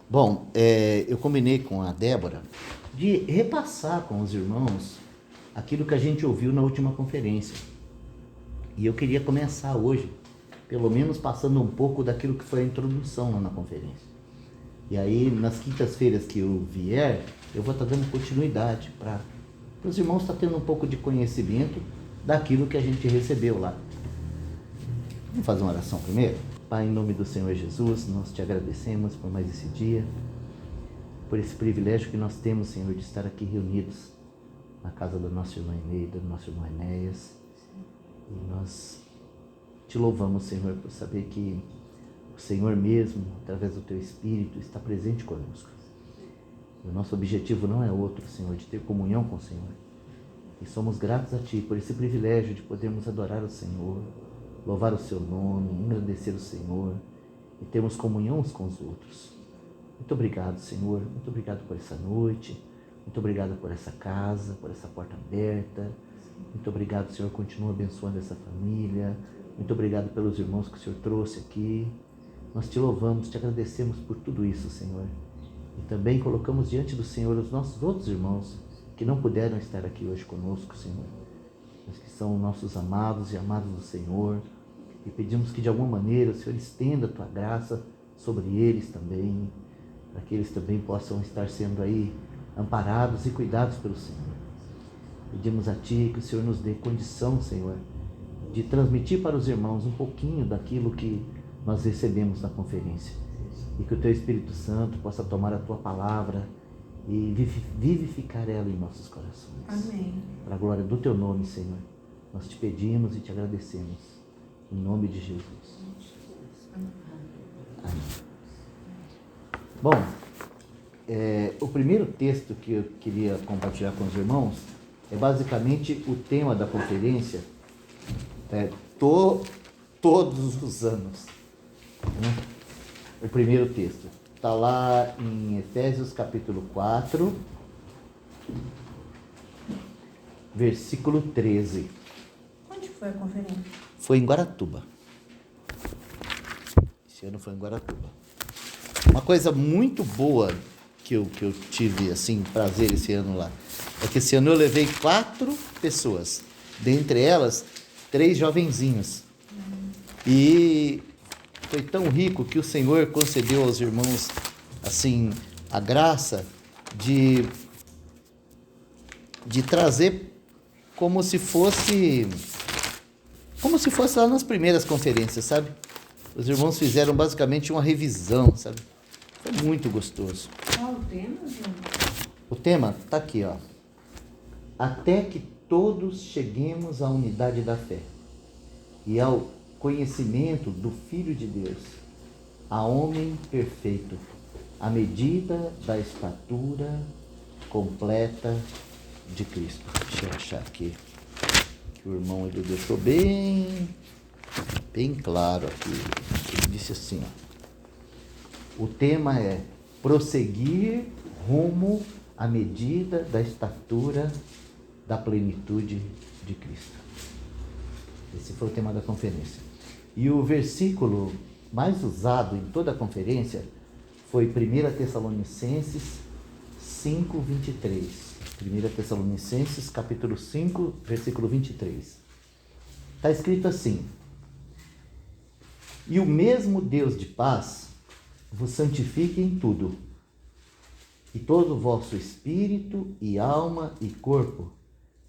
Bom, eu combinei com a Débora de repassar com os irmãos aquilo que a gente ouviu na última conferência. E eu queria começar hoje, pelo menos passando um pouco daquilo que foi a introdução lá na conferência. E aí, nas quintas-feiras que eu vier, eu vou estar dando continuidade para os irmãos estar tendo um pouco de conhecimento daquilo que a gente recebeu lá. Vamos fazer uma oração primeiro? Pai, em nome do Senhor Jesus, nós te agradecemos por mais esse dia, por esse privilégio que nós temos, Senhor, de estar aqui reunidos na casa da nossa irmã Eneida, do nosso irmão Enéas. E nós te louvamos, Senhor, por saber que o Senhor mesmo, através do teu Espírito, está presente conosco. E o nosso objetivo não é outro, Senhor, de ter comunhão com o Senhor. E somos gratos a Ti por esse privilégio de podermos adorar o Senhor, louvar o Seu nome, engrandecer o Senhor e termos comunhão uns com os outros. Muito obrigado, Senhor. Muito obrigado por essa noite. Muito obrigado por essa casa, por essa porta aberta. Muito obrigado, Senhor. Continua abençoando essa família. Muito obrigado pelos irmãos que o Senhor trouxe aqui. Nós te louvamos, te agradecemos por tudo isso, Senhor. E também colocamos diante do Senhor os nossos outros irmãos que não puderam estar aqui hoje conosco, Senhor, mas que são nossos amados e amados do Senhor. E pedimos que de alguma maneira o Senhor estenda a tua graça sobre eles também, para que eles também possam estar sendo aí amparados e cuidados pelo Senhor. Pedimos a Ti que o Senhor nos dê condição, Senhor, de transmitir para os irmãos um pouquinho daquilo que nós recebemos na conferência. E que o Teu Espírito Santo possa tomar a Tua palavra e vivificar ela em nossos corações. Amém. Para a glória do Teu nome, Senhor, nós te pedimos e te agradecemos. Em nome de Jesus. Amém. Bom, o primeiro texto que eu queria compartilhar com os irmãos é basicamente o tema da conferência todos os anos. Né? O primeiro texto está lá em Efésios capítulo 4, versículo 13. Onde foi a conferência? Foi em Guaratuba. Esse ano foi em Guaratuba. Uma coisa muito boa que eu tive assim, prazer esse ano lá, é que esse ano eu levei 4 pessoas. Dentre elas, 3 jovenzinhos. E foi tão rico que o Senhor concedeu aos irmãos assim a graça de trazer como se fosse lá nas primeiras conferências, sabe? Os irmãos fizeram basicamente uma revisão, sabe? Foi muito gostoso. Qual o tema, gente? O tema está aqui, ó. Até que todos cheguemos à unidade da fé e ao conhecimento do Filho de Deus, a homem perfeito, à medida da estatura completa de Cristo. Deixa eu achar aqui. Que o irmão ele deixou bem claro aqui. Ele disse assim, ó, o tema é prosseguir rumo à medida da estatura da plenitude de Cristo. Esse foi o tema da conferência. E o versículo mais usado em toda a conferência foi 1 Tessalonicenses 5, 23. 1 Tessalonicenses, capítulo 5, versículo 23. Está escrito assim: e o mesmo Deus de paz vos santifique em tudo, e todo o vosso espírito e alma e corpo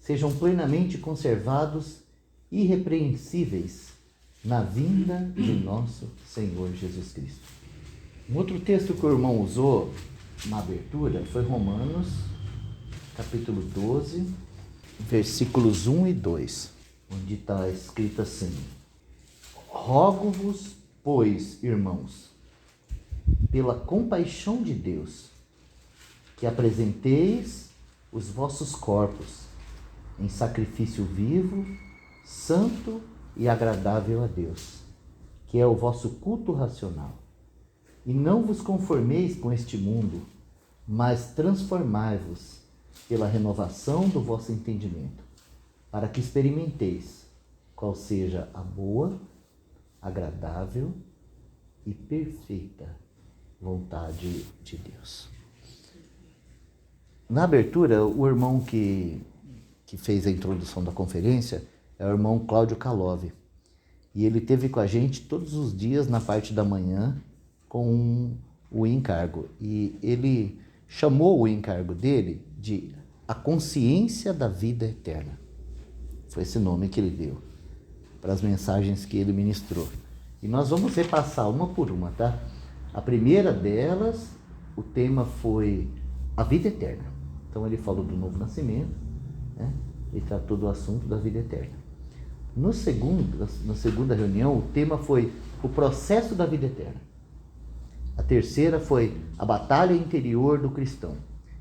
sejam plenamente conservados irrepreensíveis na vinda de nosso Senhor Jesus Cristo. Um outro texto que o irmão usou na abertura foi Romanos, capítulo 12, versículos 1 e 2, onde está escrito assim: rogo-vos, pois, irmãos, pela compaixão de Deus, que apresenteis os vossos corpos em sacrifício vivo, santo e agradável a Deus, que é o vosso culto racional. E não vos conformeis com este mundo, mas transformai-vos pela renovação do vosso entendimento, para que experimenteis qual seja a boa, agradável e perfeita vontade de Deus. Na abertura, o irmão que fez a introdução da conferência é o irmão Cláudio Calove. E ele esteve com a gente todos os dias na parte da manhã com o encargo. E ele chamou o encargo dele de A Consciência da Vida Eterna. Foi esse nome que ele deu para as mensagens que ele ministrou. E nós vamos repassar uma por uma, tá? A primeira delas, o tema foi a vida eterna. Então ele falou do novo nascimento, né? E tratou do assunto da vida eterna. Na segunda reunião, o tema foi o processo da vida eterna. A terceira foi a batalha interior do cristão.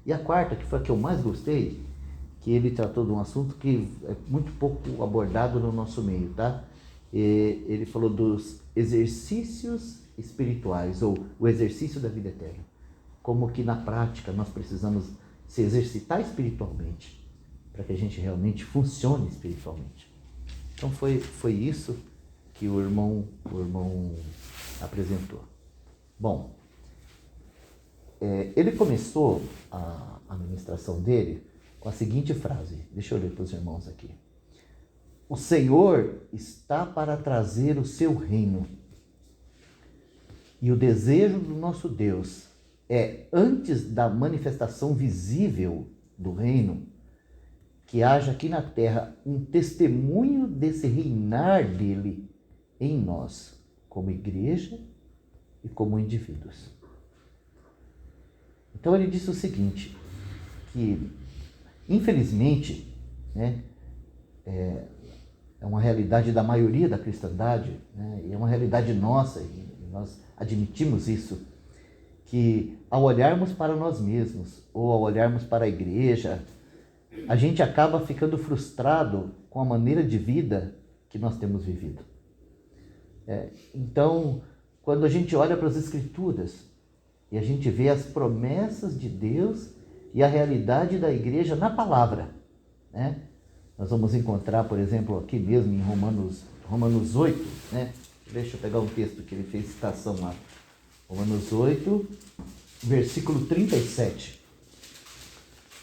E a quarta, que foi a que eu mais gostei, que ele tratou de um assunto que é muito pouco abordado no nosso meio, tá? Ele falou dos exercícios espirituais, ou o exercício da vida eterna. Como que na prática nós precisamos se exercitar espiritualmente, para que a gente realmente funcione espiritualmente. Então foi isso que o irmão apresentou. Bom, ele começou a ministração dele com a seguinte frase, deixa eu ler para os irmãos aqui. O Senhor está para trazer o seu reino. E o desejo do nosso Deus é, antes da manifestação visível do reino, que haja aqui na terra um testemunho desse reinar dele em nós, como igreja e como indivíduos. Então ele disse o seguinte, que infelizmente, né, é uma realidade da maioria da cristandade, né, e é uma realidade nossa, e nós admitimos isso, que ao olharmos para nós mesmos, ou ao olharmos para a igreja, a gente acaba ficando frustrado com a maneira de vida que nós temos vivido. Então, quando a gente olha para as Escrituras e a gente vê as promessas de Deus e a realidade da igreja na palavra, né? Nós vamos encontrar, por exemplo, aqui mesmo em Romanos 8, né? Deixa eu pegar um texto que ele fez citação lá. Romanos 8, versículo 37.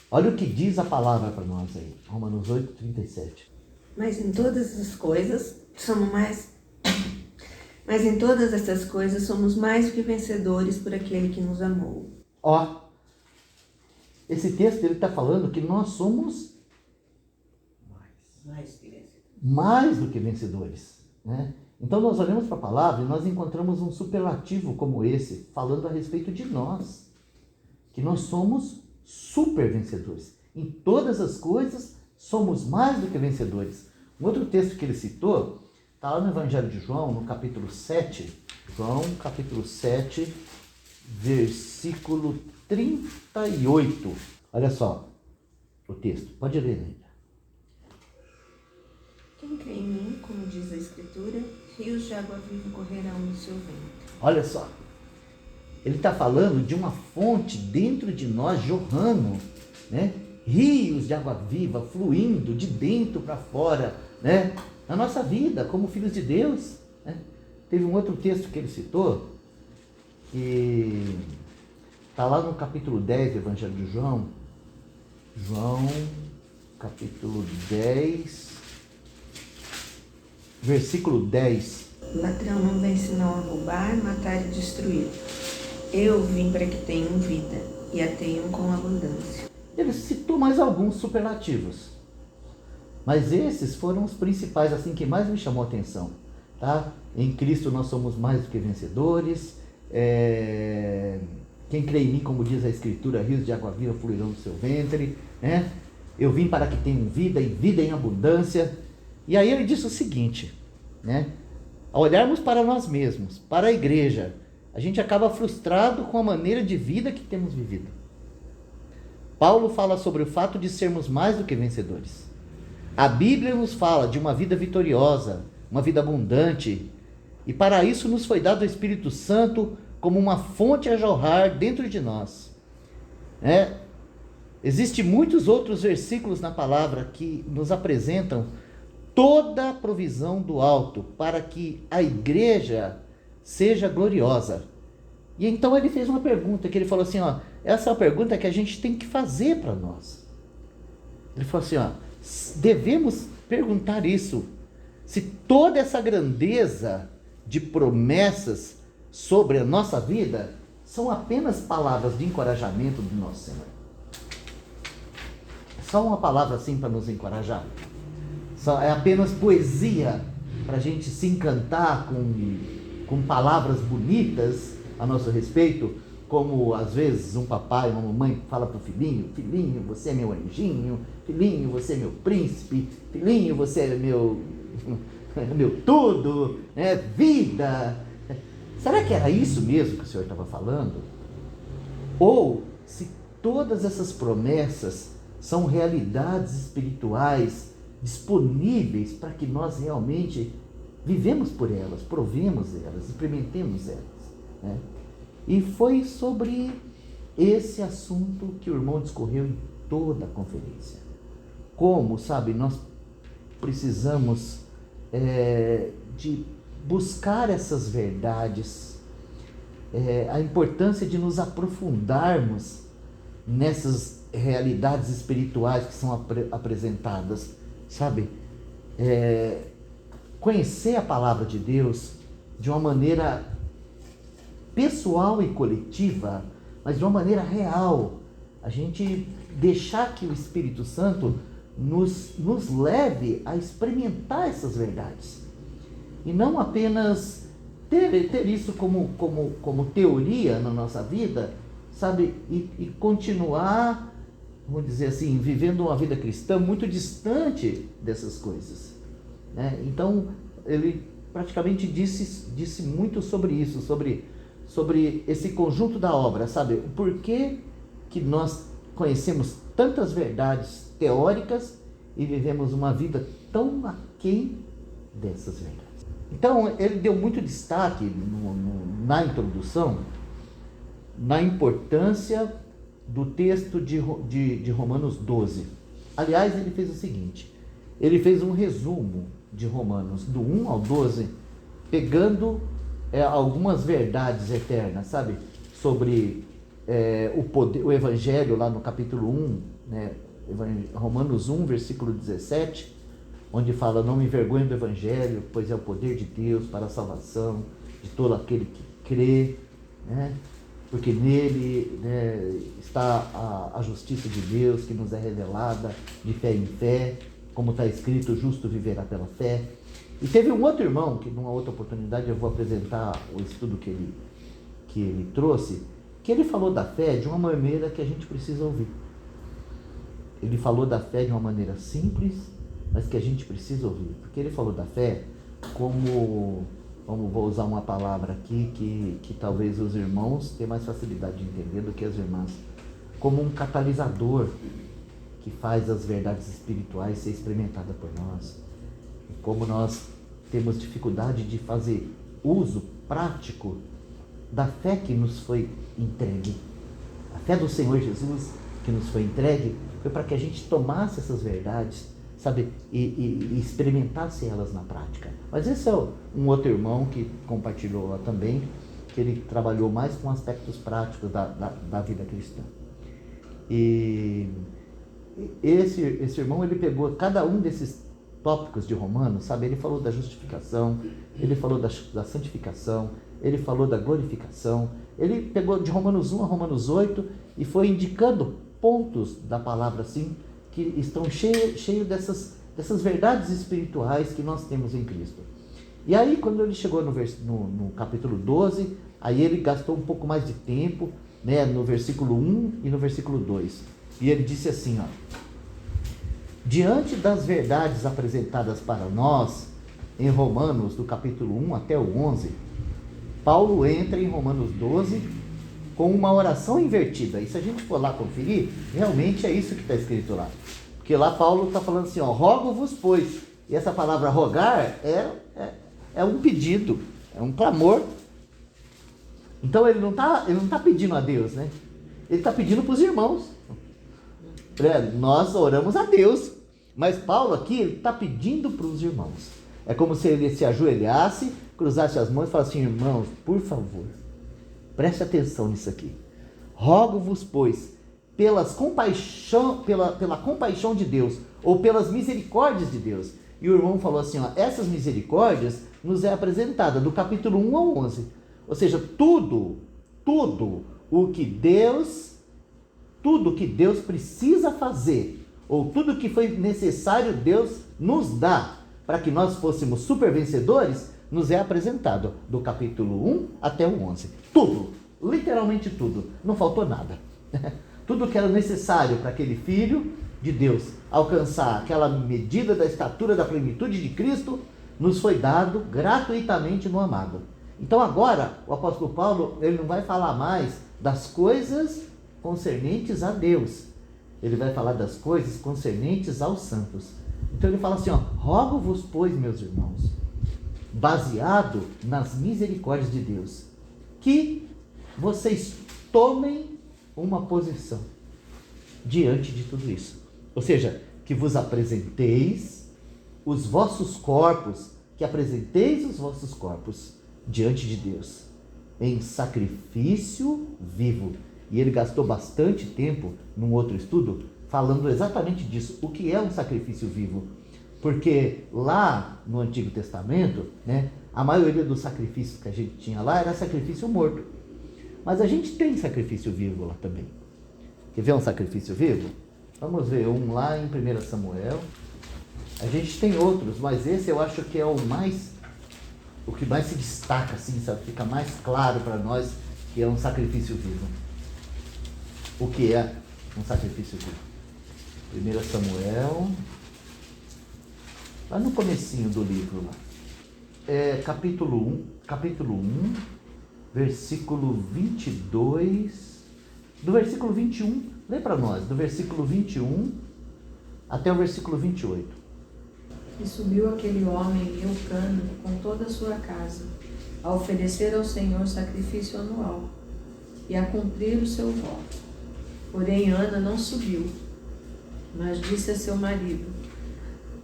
Olha o que diz a palavra para nós aí. Romanos 8, 37. Mas em todas essas coisas somos mais do que vencedores por aquele que nos amou. Ó, esse texto ele está falando que nós somos mais do que vencedores, né? Então nós olhamos para a palavra e nós encontramos um superlativo como esse, falando a respeito de nós, que nós somos super vencedores. Em todas as coisas somos mais do que vencedores. Um outro texto que ele citou está lá no Evangelho de João, no capítulo 7, João capítulo 7, versículo 38. Olha só o texto, pode ler ainda. Quem crê em mim, como diz a Escritura, rios de água viva correrão do seu ventre. Olha só, ele está falando de uma fonte dentro de nós jorrando, né? Rios de água viva fluindo de dentro para fora, né? Na nossa vida, como filhos de Deus, né? Teve um outro texto que ele citou, que está lá no capítulo 10 do Evangelho de João, capítulo 10, versículo 10. O ladrão não vem senão a roubar, matar e destruir. Eu vim para que tenham vida e a tenham com abundância. Ele citou mais alguns superlativos, mas esses foram os principais, assim, que mais me chamou a atenção, tá? Em Cristo nós somos mais do que vencedores. Quem crê em mim, como diz a Escritura, rios de água viva fluirão do seu ventre, né? Eu vim para que tenham vida e vida em abundância. E aí ele disse o seguinte, né? Ao olharmos para nós mesmos, para a igreja, a gente acaba frustrado com a maneira de vida que temos vivido. Paulo fala sobre o fato de sermos mais do que vencedores. A Bíblia nos fala de uma vida vitoriosa, uma vida abundante, e para isso nos foi dado o Espírito Santo como uma fonte a jorrar dentro de nós. Existem muitos outros versículos na palavra que nos apresentam toda a provisão do alto para que a igreja seja gloriosa. E então ele fez uma pergunta, que ele falou assim, ó, essa é uma pergunta que a gente tem que fazer para nós. Ele falou assim, ó, devemos perguntar isso, se toda essa grandeza de promessas sobre a nossa vida são apenas palavras de encorajamento do nosso Senhor. Só uma palavra assim para nos encorajar. É apenas poesia para a gente se encantar com palavras bonitas a nosso respeito, como às vezes um papai, uma mamãe fala para o filhinho, filhinho, você é meu anjinho, filhinho, você é meu príncipe, filhinho, você é meu tudo, né? Vida. Será que era isso mesmo que o Senhor estava falando? Ou se todas essas promessas são realidades espirituais disponíveis para que nós realmente vivemos por elas, provemos elas, experimentemos elas, né? E foi sobre esse assunto que o irmão discorreu em toda a conferência. Como, sabe, nós precisamos de buscar essas verdades, a importância de nos aprofundarmos nessas realidades espirituais que são apresentadas, sabe? Conhecer a palavra de Deus de uma maneira pessoal e coletiva, mas de uma maneira real. A gente deixar que o Espírito Santo nos leve a experimentar essas verdades. E não apenas ter isso como teoria na nossa vida, sabe? E continuar, vamos dizer assim, vivendo uma vida cristã muito distante dessas coisas, né? Então, ele praticamente disse muito sobre isso, sobre esse conjunto da obra, sabe? O porquê que nós conhecemos tantas verdades teóricas e vivemos uma vida tão aquém dessas verdades. Então, ele deu muito destaque na introdução, na importância do texto de Romanos 12. Aliás, ele fez o seguinte, ele fez um resumo de Romanos, do 1 ao 12, pegando algumas verdades eternas, sabe? Sobre o poder, o Evangelho, lá no capítulo 1, né? Romanos 1, versículo 17, onde fala, não me envergonhe do Evangelho, pois é o poder de Deus para a salvação de todo aquele que crê, né? Porque nele, né, está a justiça de Deus que nos é revelada de fé em fé, como está escrito, o justo viverá pela fé. E teve um outro irmão, que numa outra oportunidade eu vou apresentar o estudo que ele trouxe, que ele falou da fé de uma maneira que a gente precisa ouvir. Ele falou da fé de uma maneira simples, mas que a gente precisa ouvir. Porque ele falou da fé como vou usar uma palavra aqui que talvez os irmãos tenham mais facilidade de entender do que as irmãs, como um catalisador que faz as verdades espirituais ser experimentada por nós. E como nós temos dificuldade de fazer uso prático da fé que nos foi entregue. A fé do Senhor Jesus que nos foi entregue foi para que a gente tomasse essas verdades, sabe, e experimentasse elas na prática. Mas esse é um outro irmão que compartilhou lá também, que ele trabalhou mais com aspectos práticos da vida cristã. E esse irmão, ele pegou cada um desses tópicos de Romanos, sabe? Ele falou da justificação, ele falou da santificação, ele falou da glorificação, ele pegou de Romanos 1 a Romanos 8 e foi indicando pontos da palavra assim, que estão cheios dessas verdades espirituais que nós temos em Cristo. E aí, quando ele chegou no capítulo 12, aí ele gastou um pouco mais de tempo, né, no versículo 1 e no versículo 2. E ele disse assim, ó, diante das verdades apresentadas para nós, em Romanos, do capítulo 1 até o 11, Paulo entra em Romanos 12 com uma oração invertida. E se a gente for lá conferir, realmente é isso que está escrito lá. Porque lá Paulo está falando assim, ó, rogo-vos, pois. E essa palavra rogar é um pedido, é um clamor. Então ele não tá pedindo a Deus, né? Ele está pedindo para os irmãos. Nós oramos a Deus, mas Paulo aqui está pedindo para os irmãos. É como se ele se ajoelhasse, cruzasse as mãos e falasse assim, irmãos, por favor, Preste atenção nisso aqui. Rogo-vos, pois, pela compaixão de Deus, ou pelas misericórdias de Deus. E o irmão falou assim, ó, essas misericórdias nos é apresentada do capítulo 1 ao 11. Ou seja, tudo o que Deus precisa fazer, ou tudo que foi necessário Deus nos dá para que nós fôssemos super vencedores, nos é apresentado do capítulo 1 até o 11. Tudo, literalmente tudo, não faltou nada. Tudo que era necessário para aquele filho de Deus alcançar aquela medida da estatura da plenitude de Cristo, nos foi dado gratuitamente no amado. Então agora, o apóstolo Paulo, ele não vai falar mais das coisas concernentes a Deus. Ele vai falar das coisas concernentes aos santos. Então ele fala assim, ó, rogo-vos, pois, meus irmãos, baseado nas misericórdias de Deus, que vocês tomem uma posição diante de tudo isso. Ou seja, que vos apresenteis os vossos corpos, que apresenteis os vossos corpos diante de Deus, em sacrifício vivo. E ele gastou bastante tempo, num outro estudo, falando exatamente disso. O que é um sacrifício vivo? Porque lá no Antigo Testamento, né, a maioria dos sacrifícios que a gente tinha lá era sacrifício morto. Mas a gente tem sacrifício vivo lá também. Quer ver um sacrifício vivo? Vamos ver um lá em 1 Samuel. A gente tem outros, mas esse eu acho que é o que mais se destaca, assim, sabe? Fica mais claro para nós que é um sacrifício vivo. O que é um sacrifício vivo? 1 Samuel, lá no comecinho do livro, lá. Capítulo 1, versículo 22, do versículo 21, lê para nós, do versículo 21 até o versículo 28. E subiu aquele homem, Eucana, com toda a sua casa, a oferecer ao Senhor sacrifício anual, e a cumprir o seu voto. Porém, Ana não subiu, mas disse a seu marido,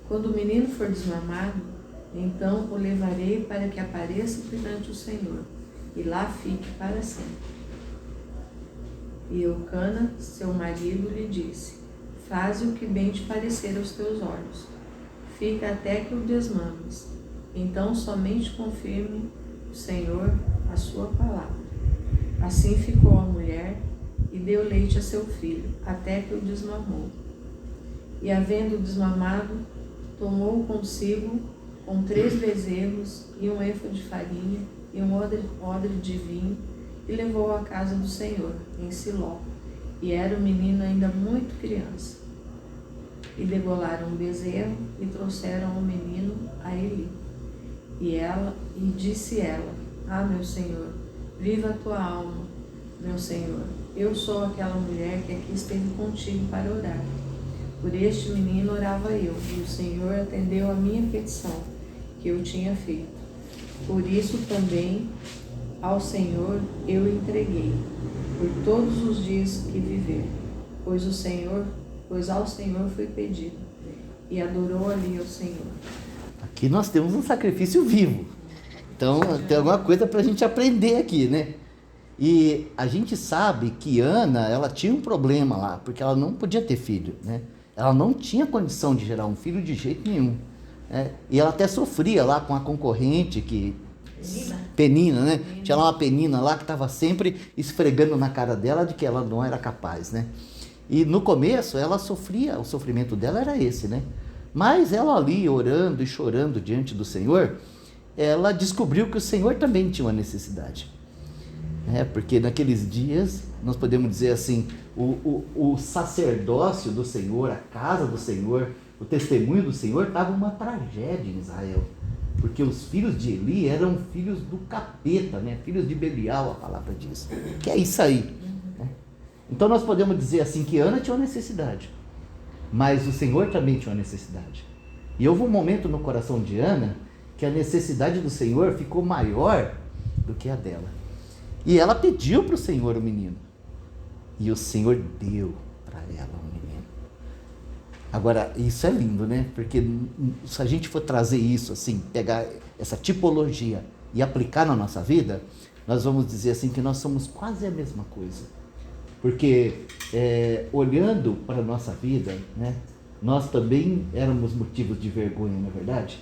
quando o menino for desmamado, então o levarei para que apareça perante o Senhor, e lá fique para sempre. E Eucana, seu marido, lhe disse, faze o que bem te parecer aos teus olhos, fica até que o desmames, então somente confirme o Senhor a sua palavra. Assim ficou a mulher e deu leite a seu filho, até que o desmamou. E havendo desmamado, tomou consigo com 3 bezerros e um éfode de farinha e um odre de vinho, e levou à casa do Senhor, em Siló. E era o menino ainda muito criança. E degolaram um bezerro e trouxeram o menino a Eli. E disse ela, meu Senhor, viva a tua alma, meu Senhor. Eu sou aquela mulher que aqui esteve contigo para orar. Por este menino orava eu, e o Senhor atendeu a minha petição, que eu tinha feito. Por isso também ao Senhor eu entreguei, por todos os dias que viver, pois ao Senhor foi pedido, e adorou ali ao Senhor. Aqui nós temos um sacrifício vivo. Então tem alguma coisa para a gente aprender aqui, né? E a gente sabe que Ana, ela tinha um problema lá, porque ela não podia ter filho, né? Ela não tinha condição de gerar um filho de jeito nenhum, né? E ela até sofria lá com a concorrente, Penina, né? Tinha lá uma Penina lá que estava sempre esfregando na cara dela de que ela não era capaz, né? E no começo ela sofria, o sofrimento dela era esse, né? Mas ela ali orando e chorando diante do Senhor, ela descobriu que o Senhor também tinha uma necessidade. Porque naqueles dias, nós podemos dizer assim, o sacerdócio do Senhor, a casa do Senhor, o testemunho do Senhor estava uma tragédia em Israel. Porque os filhos de Eli eram filhos do capeta, né? Filhos de Belial, a palavra diz. Que é isso aí. Né? Então nós podemos dizer assim que Ana tinha uma necessidade, mas o Senhor também tinha uma necessidade. E houve um momento no coração de Ana que a necessidade do Senhor ficou maior do que a dela. E ela pediu para o Senhor o menino. E o Senhor deu para ela o menino. Agora, isso é lindo, né? Porque se a gente for trazer isso, assim, pegar essa tipologia e aplicar na nossa vida, nós vamos dizer assim que nós somos quase a mesma coisa. Porque olhando para a nossa vida, né, nós também éramos motivos de vergonha, não é verdade?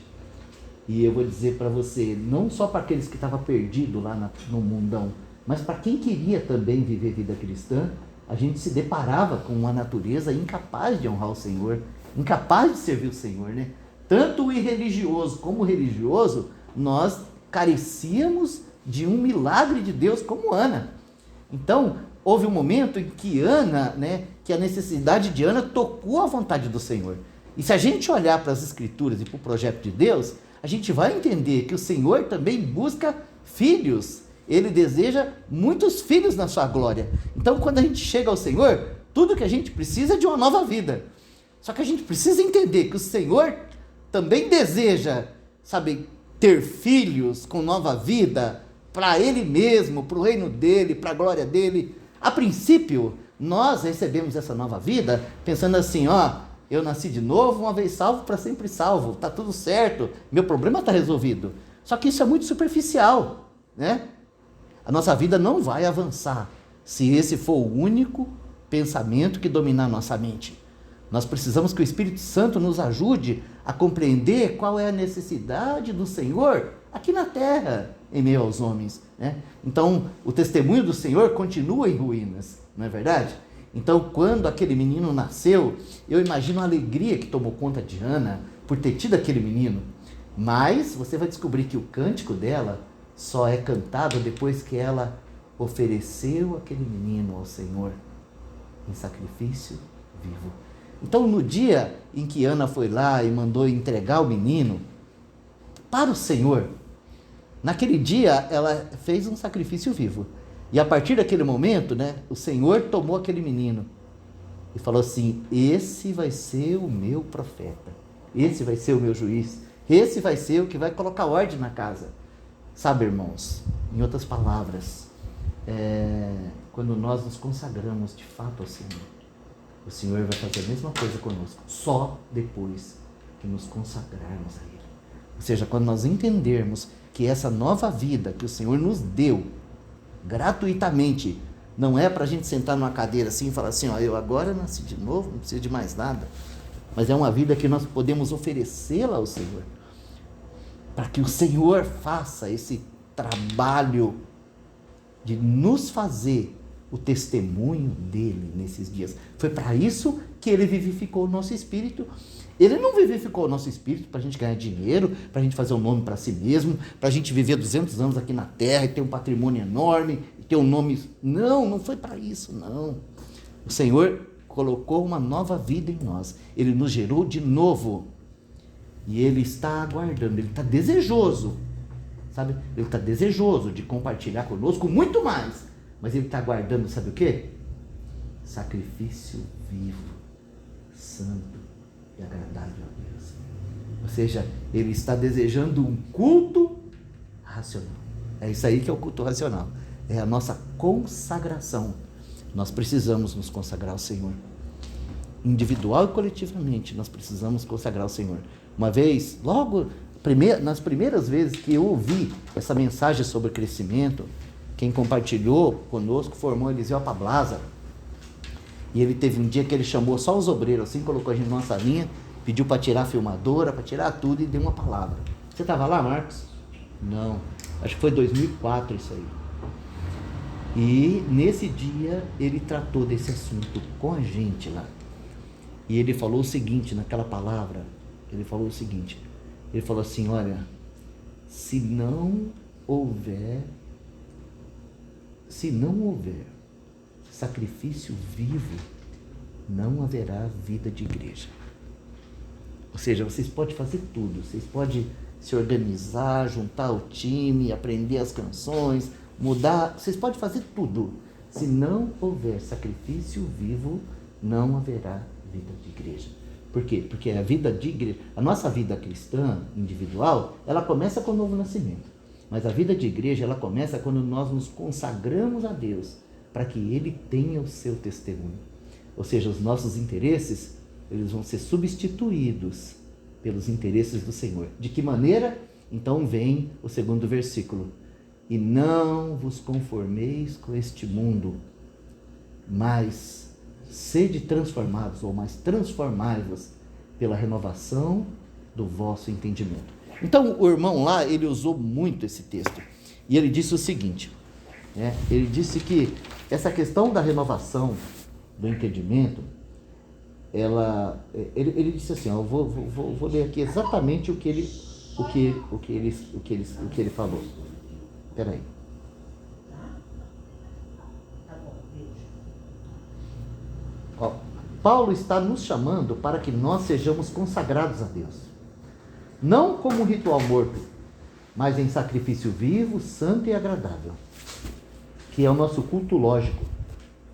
E eu vou dizer para você, não só para aqueles que estavam perdidos lá no mundão, mas para quem queria também viver vida cristã, a gente se deparava com uma natureza incapaz de honrar o Senhor, incapaz de servir o Senhor, né? Tanto o irreligioso como o religioso, nós carecíamos de um milagre de Deus como Ana. Então, houve um momento em que Ana, né, que a necessidade de Ana tocou a vontade do Senhor. E se a gente olhar para as Escrituras e para o projeto de Deus, a gente vai entender que o Senhor também busca filhos. Ele deseja muitos filhos na sua glória. Então, quando a gente chega ao Senhor, tudo que a gente precisa é de uma nova vida. Só que a gente precisa entender que o Senhor também deseja, sabe, ter filhos com nova vida para Ele mesmo, para o reino dEle, para a glória dEle. A princípio, nós recebemos essa nova vida pensando assim, eu nasci de novo, uma vez salvo, para sempre salvo, está tudo certo, meu problema está resolvido. Só que isso é muito superficial, né? A nossa vida não vai avançar se esse for o único pensamento que dominar a nossa mente. Nós precisamos que o Espírito Santo nos ajude a compreender qual é a necessidade do Senhor aqui na terra, em meio aos homens, né? Então, o testemunho do Senhor continua em ruínas, não é verdade? Então, quando aquele menino nasceu, eu imagino a alegria que tomou conta de Ana por ter tido aquele menino. Mas você vai descobrir que o cântico dela só é cantado depois que ela ofereceu aquele menino ao Senhor em sacrifício vivo. Então, no dia em que Ana foi lá e mandou entregar o menino para o Senhor, naquele dia ela fez um sacrifício vivo. E a partir daquele momento, né, o Senhor tomou aquele menino e falou assim, esse vai ser o meu profeta, esse vai ser o meu juiz, esse vai ser o que vai colocar ordem na casa. Sabe, irmãos, em outras palavras, quando nós nos consagramos de fato ao Senhor, o Senhor vai fazer a mesma coisa conosco, só depois que nos consagrarmos a Ele. Ou seja, quando nós entendermos que essa nova vida que o Senhor nos deu, gratuitamente, não é para a gente sentar numa cadeira assim e falar assim, eu agora nasci de novo, não preciso de mais nada, mas é uma vida que nós podemos oferecê-la ao Senhor, para que o Senhor faça esse trabalho de nos fazer o testemunho dele nesses dias. Foi para isso que ele vivificou o nosso espírito. Ele não vivificou o nosso espírito para a gente ganhar dinheiro, para a gente fazer um nome para si mesmo, para a gente viver 200 anos aqui na terra e ter um patrimônio enorme, e ter um nome... Não foi para isso, não. O Senhor colocou uma nova vida em nós. Ele nos gerou de novo. E Ele está aguardando, Ele está desejoso, sabe? Ele está desejoso de compartilhar conosco muito mais. Mas Ele está aguardando, sabe o quê? Sacrifício vivo, santo e agradável a Deus. Ou seja, Ele está desejando um culto racional. É isso aí que é o culto racional. É a nossa consagração. Nós precisamos nos consagrar ao Senhor. Individual e coletivamente, nós precisamos consagrar ao Senhor. Uma vez, logo, nas primeiras vezes que eu ouvi essa mensagem sobre crescimento, quem compartilhou conosco foi o irmão Eliseu Pablaza. E ele teve um dia que ele chamou só os obreiros, assim, colocou a gente numa salinha, pediu para tirar a filmadora, para tirar tudo e deu uma palavra. Você estava lá, Marcos? Não, acho que foi 2004 isso aí. E nesse dia ele tratou desse assunto com a gente lá. E ele falou o seguinte, naquela palavra, ele falou assim, olha, se não houver sacrifício vivo, não haverá vida de igreja. Ou seja, vocês podem fazer tudo, vocês podem se organizar, juntar o time, aprender as canções, mudar, vocês podem fazer tudo. Se não houver sacrifício vivo, não haverá vida de igreja. Por quê? Porque a vida de igreja, a nossa vida cristã individual, ela começa com o novo nascimento. Mas a vida de igreja, ela começa quando nós nos consagramos a Deus, para que Ele tenha o seu testemunho. Ou seja, os nossos interesses, eles vão ser substituídos pelos interesses do Senhor. De que maneira? Então vem o segundo versículo. E não vos conformeis com este mundo, mas sede transformados, ou mais transformai-vos pela renovação do vosso entendimento. Então o irmão lá, ele usou muito esse texto, e ele disse o seguinte, né? Ele disse que essa questão da renovação do entendimento, ele disse assim, ó, eu vou ler aqui exatamente o que ele falou. Espera aí. Ó, Paulo está nos chamando para que nós sejamos consagrados a Deus. Não como um ritual morto, mas em sacrifício vivo, santo e agradável. Que é o nosso culto lógico.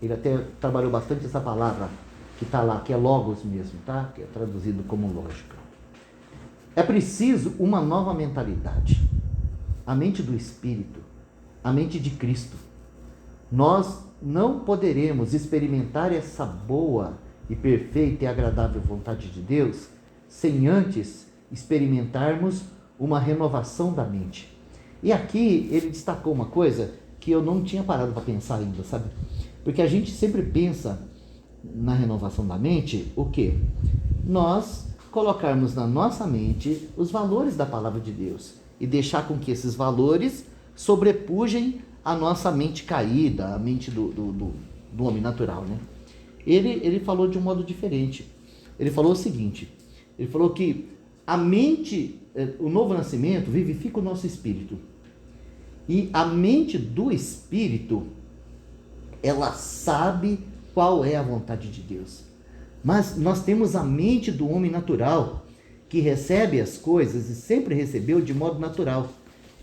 Ele até trabalhou bastante essa palavra que está lá, que é logos mesmo, tá? Que é traduzido como lógica. É preciso uma nova mentalidade. A mente do Espírito, a mente de Cristo. Nós não poderemos experimentar essa boa e perfeita e agradável vontade de Deus sem antes experimentarmos uma renovação da mente. E aqui ele destacou uma coisa que eu não tinha parado para pensar ainda, sabe? Porque a gente sempre pensa na renovação da mente, o quê? Nós colocarmos na nossa mente os valores da palavra de Deus e deixar com que esses valores sobrepujem a nossa mente caída, a mente do homem natural, né? Ele falou de um modo diferente. Ele falou o seguinte, ele falou que a mente, o novo nascimento vivifica o nosso espírito. E a mente do espírito, ela sabe qual é a vontade de Deus. Mas nós temos a mente do homem natural, que recebe as coisas e sempre recebeu de modo natural.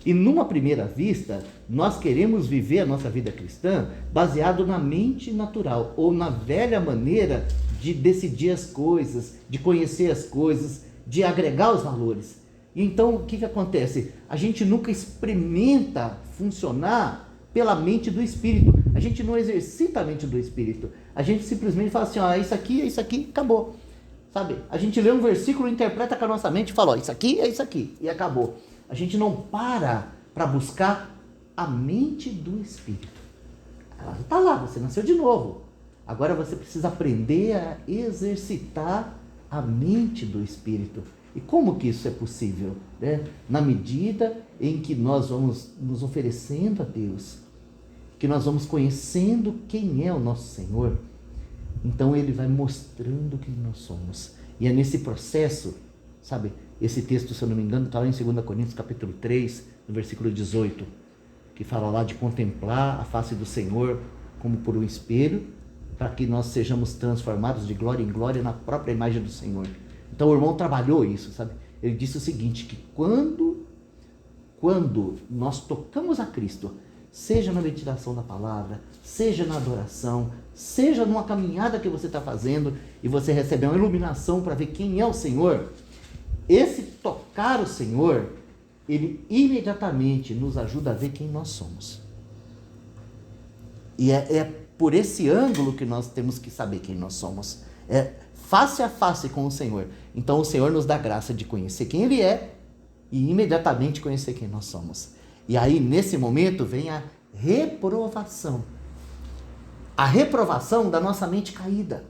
E numa primeira vista, nós queremos viver a nossa vida cristã baseado na mente natural, ou na velha maneira de decidir as coisas, de conhecer as coisas, de agregar os valores. E então, o que acontece? A gente nunca experimenta funcionar pela mente do Espírito. A gente não exercita a mente do Espírito. A gente simplesmente fala assim, ó, isso aqui, acabou. Sabe? A gente lê um versículo, interpreta com a nossa mente e fala, ó, isso aqui, e acabou. A gente não para buscar a mente do Espírito. Ela está lá, você nasceu de novo. Agora você precisa aprender a exercitar a mente do Espírito. E como que isso é possível? Né? Na medida em que nós vamos nos oferecendo a Deus, que nós vamos conhecendo quem é o nosso Senhor, então Ele vai mostrando quem nós somos. E é nesse processo, sabe, esse texto, se eu não me engano, está lá em 2 Coríntios capítulo 3, no versículo 18, que fala lá de contemplar a face do Senhor como por um espelho, para que nós sejamos transformados de glória em glória na própria imagem do Senhor. Então o irmão trabalhou isso, sabe? Ele disse o seguinte, que quando nós tocamos a Cristo, seja na meditação da palavra, seja na adoração, seja numa caminhada que você está fazendo e você recebe uma iluminação para ver quem é o Senhor, esse tocar o Senhor, ele imediatamente nos ajuda a ver quem nós somos. E é por esse ângulo que nós temos que saber quem nós somos. É face a face com o Senhor. Então o Senhor nos dá graça de conhecer quem Ele é e imediatamente conhecer quem nós somos. E aí nesse momento vem a reprovação. A reprovação da nossa mente caída.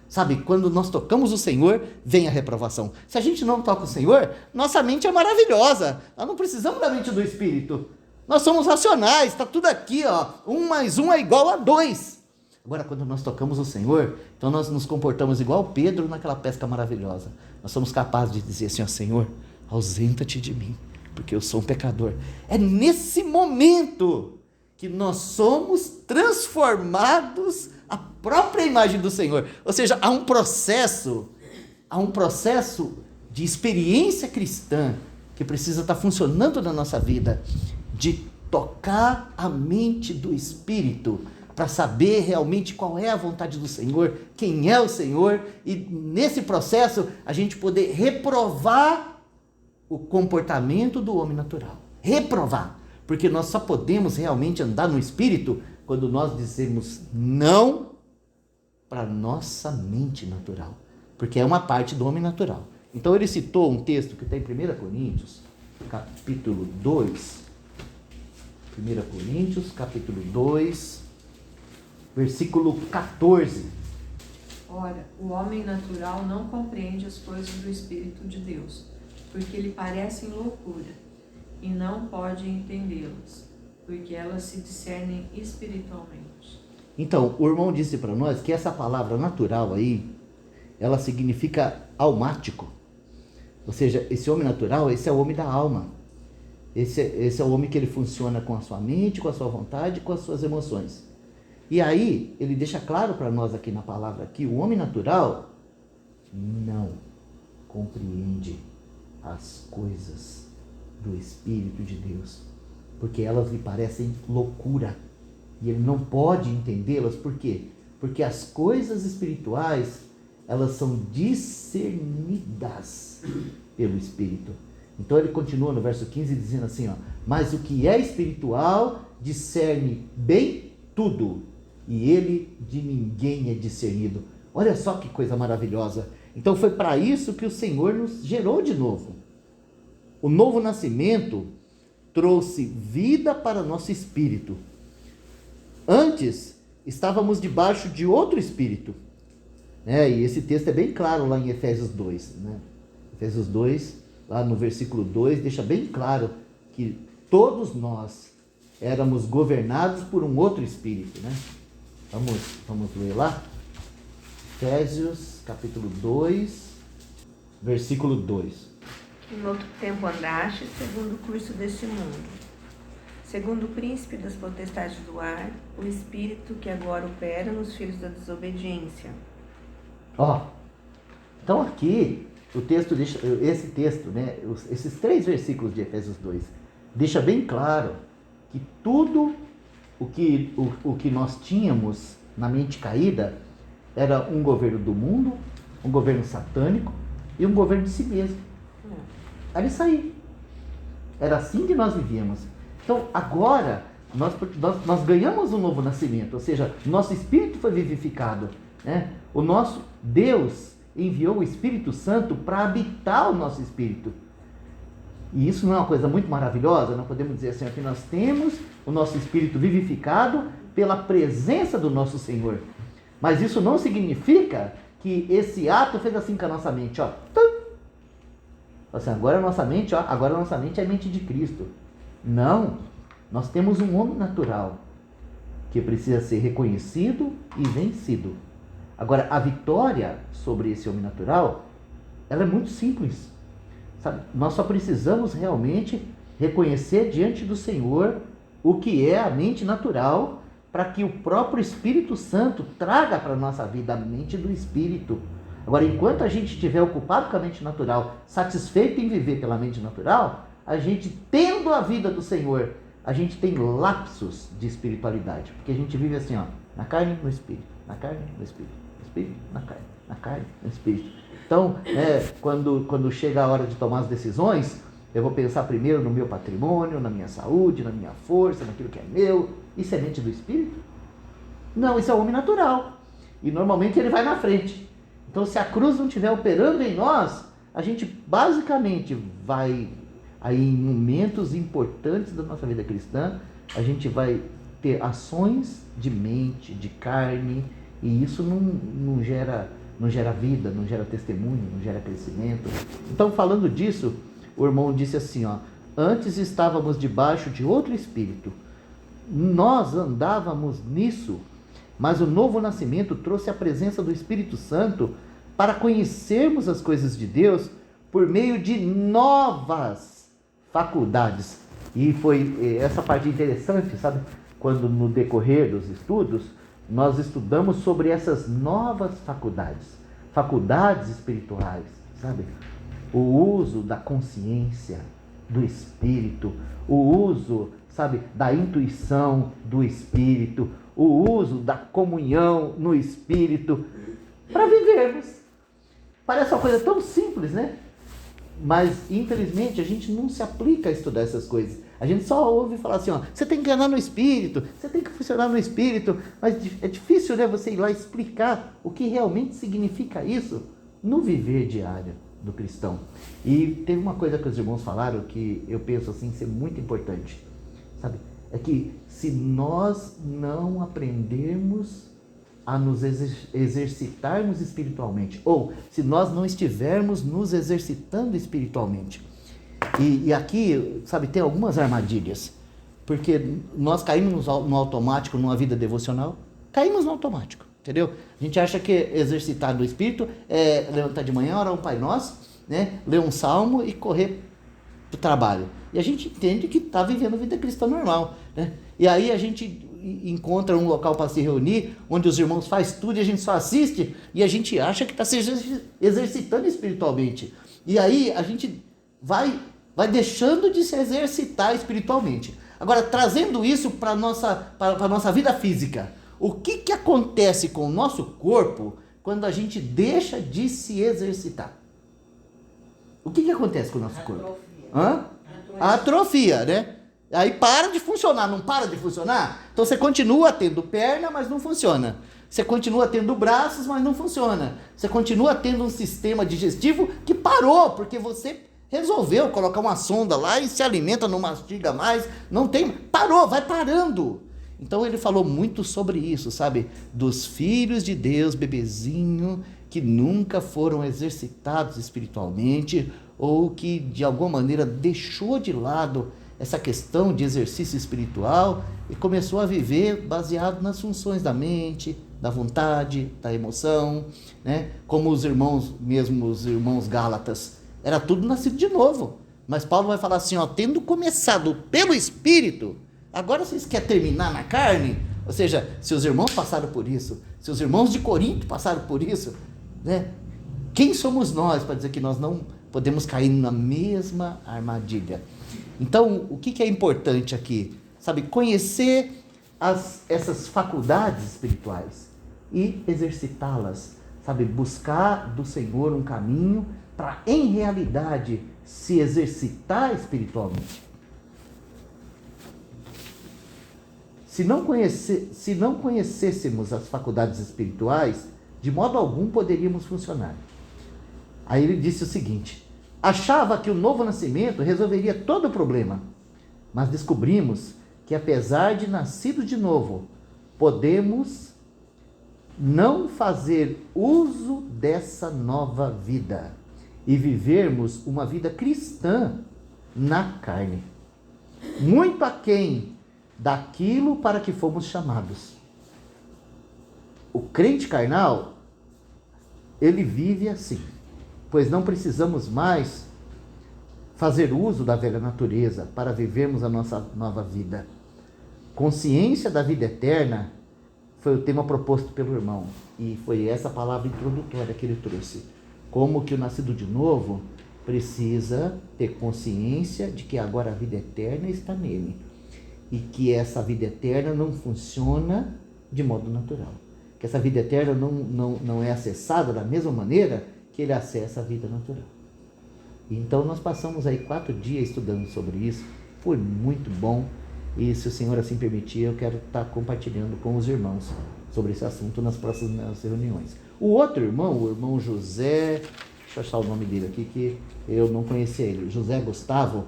Sabe, quando nós tocamos o Senhor, vem a reprovação. Se a gente não toca o Senhor, nossa mente é maravilhosa. Nós não precisamos da mente do Espírito. Nós somos racionais, está tudo aqui, ó. 1 mais 1 é igual a 2. Agora, quando nós tocamos o Senhor, então nós nos comportamos igual Pedro naquela pesca maravilhosa. Nós somos capazes de dizer assim, ó, Senhor, ausenta-te de mim, porque eu sou um pecador. É nesse momento que nós somos transformados à própria imagem do Senhor. Ou seja, há um processo de experiência cristã que precisa estar funcionando na nossa vida, de tocar a mente do Espírito, para saber realmente qual é a vontade do Senhor, quem é o Senhor, e nesse processo a gente poder reprovar o comportamento do homem natural. Reprovar, porque nós só podemos realmente andar no Espírito quando nós dizemos não para a nossa mente natural, porque é uma parte do homem natural. Então ele citou um texto que está em 1 Coríntios, capítulo 2, 1 Coríntios, capítulo 2, versículo 14. Ora, o homem natural não compreende as coisas do Espírito de Deus, porque lhe parecem loucura, e não pode entendê-las, porque elas se discernem espiritualmente. Então, o irmão disse para nós que essa palavra natural aí, ela significa almático. Ou seja, esse homem natural, esse é o homem da alma. Esse é o homem que ele funciona com a sua mente, com a sua vontade, com as suas emoções. E aí, ele deixa claro para nós aqui na palavra que o homem natural não compreende as coisas do Espírito de Deus, porque elas lhe parecem loucura. E ele não pode entendê-las, por quê? Porque as coisas espirituais, elas são discernidas pelo Espírito. Então ele continua no verso 15 dizendo assim, ó, mas o que é espiritual discerne bem tudo, e ele de ninguém é discernido. Olha só que coisa maravilhosa. Então foi para isso que o Senhor nos gerou de novo. O novo nascimento trouxe vida para nosso espírito. Antes, estávamos debaixo de outro espírito. E esse texto é bem claro lá em Efésios 2. Efésios 2, lá no versículo 2, deixa bem claro que todos nós éramos governados por um outro espírito. Vamos ler lá. Efésios, capítulo 2, versículo 2. Em outro tempo andaste segundo o curso deste mundo, segundo o príncipe das potestades do ar, o espírito que agora opera nos filhos da desobediência. Então aqui, o texto deixa, esse texto, esses 3 versículos de Efésios 2, deixa bem claro que tudo o que nós tínhamos na mente caída era um governo do mundo, um governo satânico e um governo de si mesmo. Era isso aí. Era assim que nós vivíamos. Então agora nós ganhamos um novo nascimento, ou seja, nosso espírito foi vivificado. O nosso Deus enviou o Espírito Santo para habitar o nosso espírito. E isso não é uma coisa muito maravilhosa? Não podemos dizer assim, que nós temos o nosso espírito vivificado pela presença do nosso Senhor. Mas isso não significa que esse ato fez assim com a nossa mente, Assim, agora a nossa mente é a mente de Cristo. Não, nós temos um homem natural que precisa ser reconhecido e vencido. Agora, a vitória sobre esse homem natural, ela é muito simples. Sabe? Nós só precisamos realmente reconhecer diante do Senhor o que é a mente natural, para que o próprio Espírito Santo traga para a nossa vida a mente do Espírito. Agora, enquanto a gente estiver ocupado com a mente natural, satisfeito em viver pela mente natural, a gente, tendo a vida do Senhor, a gente tem lapsos de espiritualidade. Porque a gente vive assim, na carne, no Espírito, na carne, no Espírito, no Espírito, na carne, no Espírito. Então, quando chega a hora de tomar as decisões, eu vou pensar primeiro no meu patrimônio, na minha saúde, na minha força, naquilo que é meu. Isso é mente do Espírito? Não, isso é o homem natural. E normalmente ele vai na frente. Então, se a cruz não estiver operando em nós, a gente basicamente vai, aí em momentos importantes da nossa vida cristã, a gente vai ter ações de mente, de carne, e isso não gera vida, não gera testemunho, não gera crescimento. Então, falando disso, o irmão disse assim, antes estávamos debaixo de outro espírito, nós andávamos nisso, mas o novo nascimento trouxe a presença do Espírito Santo para conhecermos as coisas de Deus por meio de novas faculdades. E foi essa parte interessante, sabe? Quando no decorrer dos estudos, nós estudamos sobre essas novas faculdades espirituais, sabe? O uso da consciência, do Espírito, o uso, sabe, da intuição do Espírito, o uso da comunhão no Espírito, para vivermos. Parece uma coisa tão simples, Mas, infelizmente, a gente não se aplica a estudar essas coisas. A gente só ouve falar assim, você tem que andar no Espírito, você tem que funcionar no Espírito, mas é difícil, você ir lá explicar o que realmente significa isso no viver diário do cristão. E teve uma coisa que os irmãos falaram que eu penso assim ser muito importante, sabe? é que se nós não aprendermos a nos exercitarmos espiritualmente, ou se nós não estivermos nos exercitando espiritualmente. E aqui, sabe, tem algumas armadilhas, porque nós caímos no automático numa vida devocional, caímos no automático, entendeu? A gente acha que exercitar no espírito é levantar de manhã, orar um Pai Nosso, né, ler um salmo e correr para o trabalho. E a gente entende que está vivendo a vida cristã normal, né? E aí a gente encontra um local para se reunir, onde os irmãos fazem tudo e a gente só assiste, e a gente acha que está se exercitando espiritualmente. E aí a gente vai deixando de se exercitar espiritualmente. Agora, trazendo isso para a nossa vida física, o que acontece com o nosso corpo quando a gente deixa de se exercitar? O que acontece com o nosso corpo? Atrofia, né? Aí para de funcionar, não para de funcionar? Então você continua tendo perna, mas não funciona. Você continua tendo braços, mas não funciona. Você continua tendo um sistema digestivo que parou, porque você resolveu colocar uma sonda lá e se alimenta, não mastiga mais, não tem, parou, vai parando. Então ele falou muito sobre isso, sabe? Dos filhos de Deus, bebezinho, que nunca foram exercitados espiritualmente, ou que de alguma maneira deixou de lado essa questão de exercício espiritual e começou a viver baseado nas funções da mente, da vontade, da emoção, né? Como os irmãos, mesmo os irmãos Gálatas, era tudo nascido de novo. Mas Paulo vai falar assim, ó, tendo começado pelo Espírito, agora vocês querem terminar na carne? Ou seja, se os irmãos passaram por isso, se os irmãos de Corinto passaram por isso, né? Quem somos nós para dizer que nós não podemos cair na mesma armadilha? Então, o que é importante aqui? Sabe, conhecer essas faculdades espirituais e exercitá-las. Sabe, buscar do Senhor um caminho para, em realidade, se exercitar espiritualmente. Se não conhecêssemos as faculdades espirituais, de modo algum poderíamos funcionar. Aí ele disse o seguinte: achava que o novo nascimento resolveria todo o problema, mas descobrimos que, apesar de nascido de novo, podemos não fazer uso dessa nova vida e vivermos uma vida cristã na carne, muito aquém daquilo para que fomos chamados. O crente carnal, ele vive assim, pois não precisamos mais fazer uso da velha natureza para vivermos a nossa nova vida. Consciência da vida eterna foi o tema proposto pelo irmão, e foi essa palavra introdutória que ele trouxe. Como que o nascido de novo precisa ter consciência de que agora a vida eterna está nele, e que essa vida eterna não funciona de modo natural, que essa vida eterna não é acessada da mesma maneira que ele acessa a vida natural. Então nós passamos aí 4 dias estudando sobre isso, foi muito bom, e se o Senhor assim permitir, eu quero estar compartilhando com os irmãos sobre esse assunto nas próximas reuniões. O outro irmão, o irmão José, deixa eu achar o nome dele aqui, que eu não conhecia ele, José Gustavo,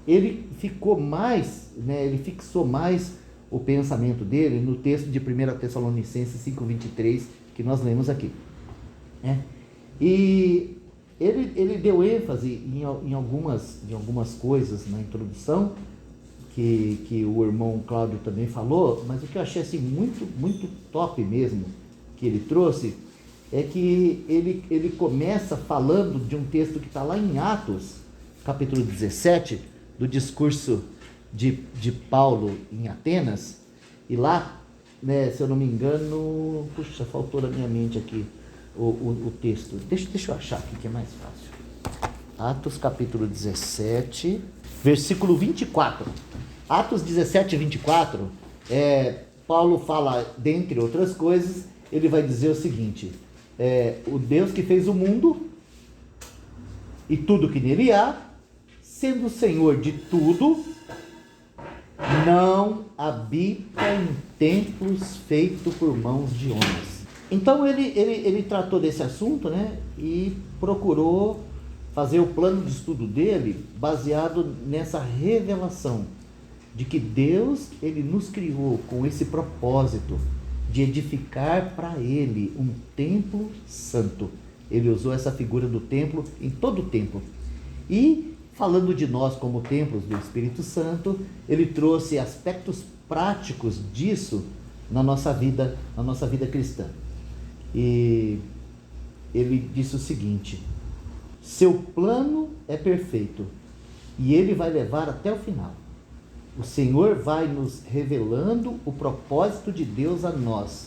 ele ficou mais, né, ele fixou mais o pensamento dele no texto de 1 Tessalonicenses 5:23, que nós lemos aqui, né? E ele deu ênfase em algumas coisas na introdução, que o irmão Cláudio também falou, mas o que eu achei assim, muito, muito top mesmo, que ele trouxe, é que ele começa falando de um texto que está lá em Atos, capítulo 17, do discurso de Paulo em Atenas, e lá, né, se eu não me engano, puxa, faltou na minha mente aqui o texto, deixa eu achar aqui que é mais fácil. Atos capítulo 17, versículo 24. Atos 17, 24, Paulo fala, dentre outras coisas, ele vai dizer o seguinte: o Deus que fez o mundo e tudo que nele há, sendo o Senhor de tudo, não habita em templos feitos por mãos de homens. Então ele tratou desse assunto, né, e procurou fazer o plano de estudo dele baseado nessa revelação de que Deus, ele nos criou com esse propósito de edificar para ele um templo santo. Ele usou essa figura do templo em todo o templo. E falando de nós como templos do Espírito Santo, ele trouxe aspectos práticos disso na nossa vida cristã. E ele disse o seguinte: seu plano é perfeito e ele vai levar até o final. O Senhor vai nos revelando o propósito de Deus a nós.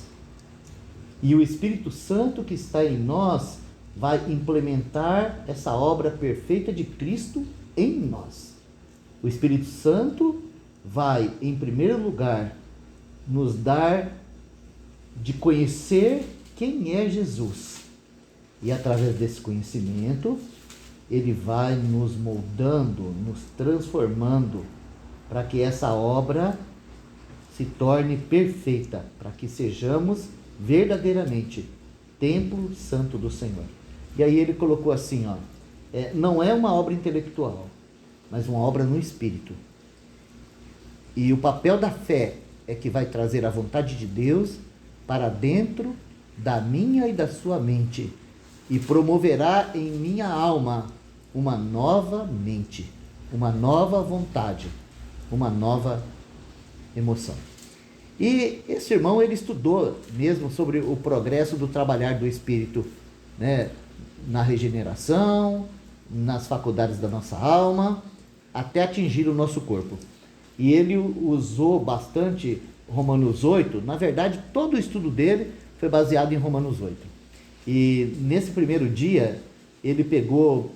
E o Espírito Santo que está em nós vai implementar essa obra perfeita de Cristo em nós. O Espírito Santo vai, em primeiro lugar, nos dar de conhecer quem é Jesus. E através desse conhecimento, ele vai nos moldando, nos transformando, para que essa obra se torne perfeita, para que sejamos verdadeiramente templo santo do Senhor. E aí ele colocou assim, não é uma obra intelectual, mas uma obra no Espírito. E o papel da fé é que vai trazer a vontade de Deus para dentro da minha e da sua mente e promoverá em minha alma uma nova mente, uma nova vontade, uma nova emoção. E esse irmão, ele estudou mesmo sobre o progresso do trabalhar do Espírito, né, na regeneração, nas faculdades da nossa alma, até atingir o nosso corpo. E ele usou bastante Romanos 8, na verdade todo o estudo dele foi baseado em Romanos 8. E nesse primeiro dia, ele pegou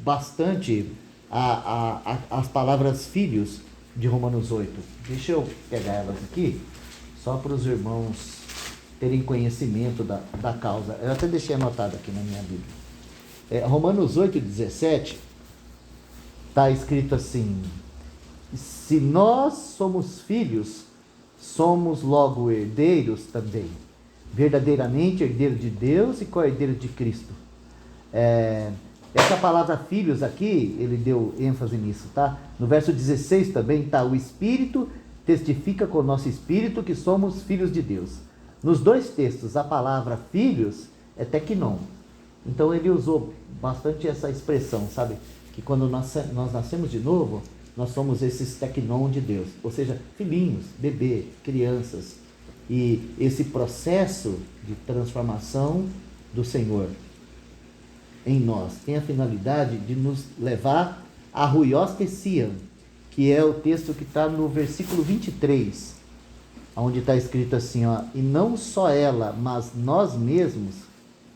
bastante as palavras filhos de Romanos 8. Deixa eu pegar elas aqui, só para os irmãos terem conhecimento da causa. Eu até deixei anotado aqui na minha Bíblia. Romanos 8:17, está escrito assim: se nós somos filhos, somos logo herdeiros também, verdadeiramente herdeiros de Deus e co-herdeiros de Cristo. Essa palavra filhos aqui, ele deu ênfase nisso, tá? No verso 16 também está: o Espírito testifica com o nosso Espírito que somos filhos de Deus. Nos dois textos, a palavra filhos é teknon. Então ele usou bastante essa expressão, sabe? Que quando nós nascemos de novo, nós somos esses teknon de Deus. Ou seja, filhinhos, bebê, crianças. E esse processo de transformação do Senhor em nós tem a finalidade de nos levar a ruios tesian, que é o texto que está no versículo 23, onde está escrito assim, e não só ela, mas nós mesmos,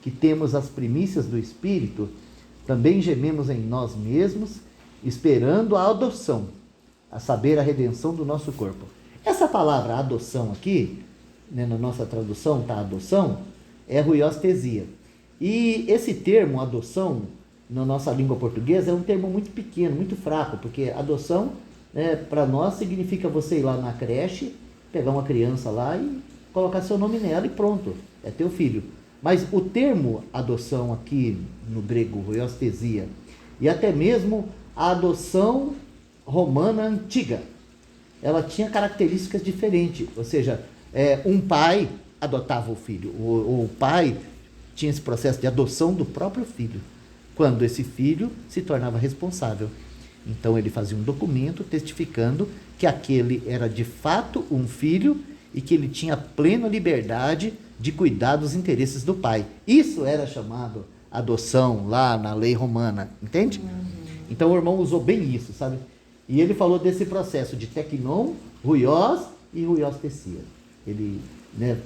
que temos as primícias do Espírito, também gememos em nós mesmos, esperando a adoção, a saber, a redenção do nosso corpo. Essa palavra adoção aqui, né, na nossa tradução está adoção, é ruios tesia. E esse termo, adoção, na nossa língua portuguesa, é um termo muito pequeno, muito fraco, porque adoção, né, para nós, significa você ir lá na creche, pegar uma criança lá e colocar seu nome nela e pronto, é teu filho. Mas o termo adoção aqui, no grego, ruios tesia, e até mesmo a adoção romana antiga, ela tinha características diferentes, ou seja, um pai adotava o filho, o pai tinha esse processo de adoção do próprio filho, quando esse filho se tornava responsável. Então ele fazia um documento testificando que aquele era de fato um filho e que ele tinha plena liberdade de cuidar dos interesses do pai. Isso era chamado adoção lá na lei romana, entende? Então o irmão usou bem isso, sabe? E ele falou desse processo de teknon, ruios e ruios tesia. Ele, né,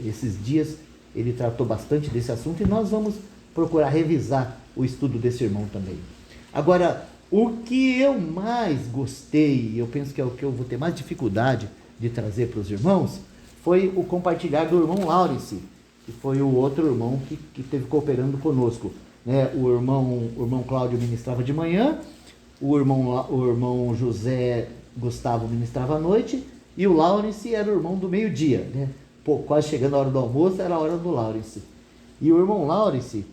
esses dias ele tratou bastante desse assunto e nós vamos procurar revisar o estudo desse irmão também. Agora, o que eu mais gostei, eu penso que é o que eu vou ter mais dificuldade de trazer para os irmãos, foi o compartilhar do irmão Laurence, que foi o outro irmão que esteve cooperando conosco. Né? O irmão Cláudio ministrava de manhã, o irmão José Gustavo ministrava à noite, e o Laurence era o irmão do meio-dia, né? Pô, quase chegando a hora do almoço, era a hora do Laurence. E o irmão Laurence,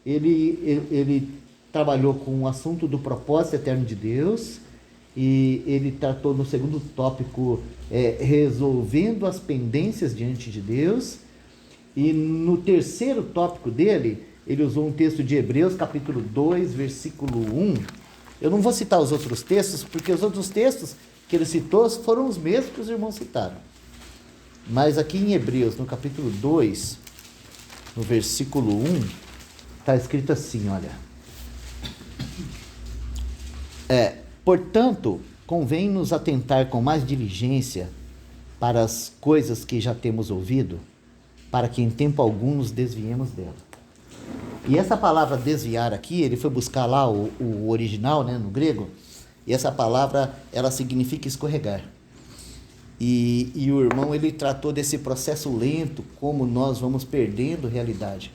ele trabalhou com o assunto do propósito eterno de Deus, e ele tratou no segundo tópico resolvendo as pendências diante de Deus, e no terceiro tópico dele, ele usou um texto de Hebreus, capítulo 2, versículo 1. Eu não vou citar os outros textos, porque os outros textos que ele citou foram os mesmos que os irmãos citaram. Mas aqui em Hebreus, no capítulo 2, no versículo 1, está escrito assim, olha. Portanto, convém nos atentar com mais diligência para as coisas que já temos ouvido, para que em tempo algum nos desviemos dela. E essa palavra desviar aqui, ele foi buscar lá o original, né, no grego, e essa palavra, ela significa escorregar. E o irmão, ele tratou desse processo lento, como nós vamos perdendo realidade.